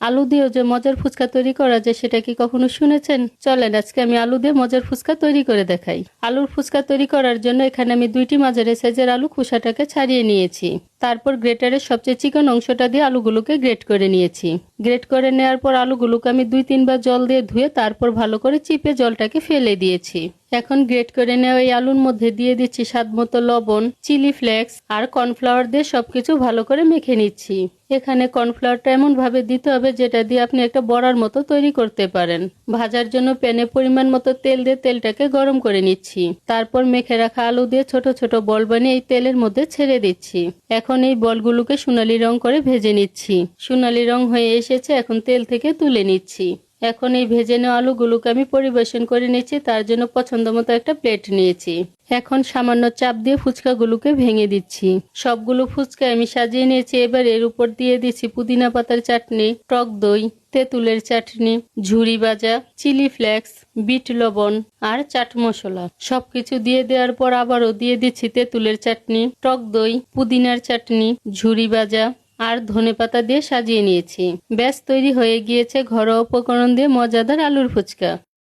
আলু দিয়েও যে মজার ফুচকা তৈরি করা যায় সেটা কি কখনো শুনেছেন? চলেন আজকে আমি আলু দিয়ে মজার ফুচকা তৈরি করে দেখাই। আলুর ফুচকা তৈরি করার জন্য এখানে আমি 2টি মাঝারি সাইজের আলু খোসাটাকে ছাড়িয়ে নিয়েছি। তারপর গ্রেটারের সবচেয়ে চিকন অংশটা দিয়ে আলুগুলোকে গ্রেট করে নিয়েছি। গ্রেট করে নেওয়ার পর আলুগুলোকে আমি 2-3 বার জল দিয়ে ধুয়ে তারপর ভালো করে চিপে জলটাকে ফেলে দিয়েছি। এখন গ্রেট করে নেওয়া এই আলুর মধ্যে দিয়ে দিচ্ছি স্বাদমতো লবণ, চিলি ফ্লেক্স আর কর্নফ্লাওয়ার দিয়ে সবকিছু ভালো করে মেখে নিচ্ছি। এখানে কর্নফ্লাওয়ারটা এমন ভাবে দিতে হবে যেটা দিয়ে আপনি একটা বড়ার মতো তৈরি করতে পারেন। ভাজার জন্য প্যানে পরিমাণ মতো তেল দিয়ে তেলটাকে গরম করে নিচ্ছি। তারপর মেখে রাখা আলু দিয়ে ছোট ছোট বল বানিয়ে এই তেলের মধ্যে ছেড়ে দিচ্ছি। এখন এই বলগুলোকে সোনালী রং করে ভেজে নিচ্ছি। সোনালী রং হয়ে এসেছে, এখন তেল থেকে তুলে নিচ্ছি। এখন এই ভেজে নেওয়া আলুগুলোকে আমি পরিবেশন করে নিচ্ছি। তার জন্য পছন্দ মতো একটা প্লেট নিয়েছি। এখন সামান্য চাপ দিয়ে ফুচকাগুলোকে ভেঙে দিচ্ছি। সবগুলো ফুচকা আমি সাজিয়ে নিয়েছি। এবার এর উপর দিয়ে দিচ্ছি পুদিনা পাতার চাটনি, টক দই, তেঁতুলের চাটনি, ঝুরি ভাজা, চিলি ফ্লেক্স, বিট লবণ আর চাট মশলা। সবকিছু দিয়ে দেওয়ার পর আবারও দিয়ে দিচ্ছি তেঁতুলের চাটনি, টক দই, পুদিনার চাটনি, ঝুরি ভাজা আর ধনেপাতা দিয়ে সাজিয়ে নিয়েছি। ব্যাস তৈরি হয়ে গিয়েছে ঘরোয়া উপকরণ দিয়ে মজাদার আলুর ফুচকা।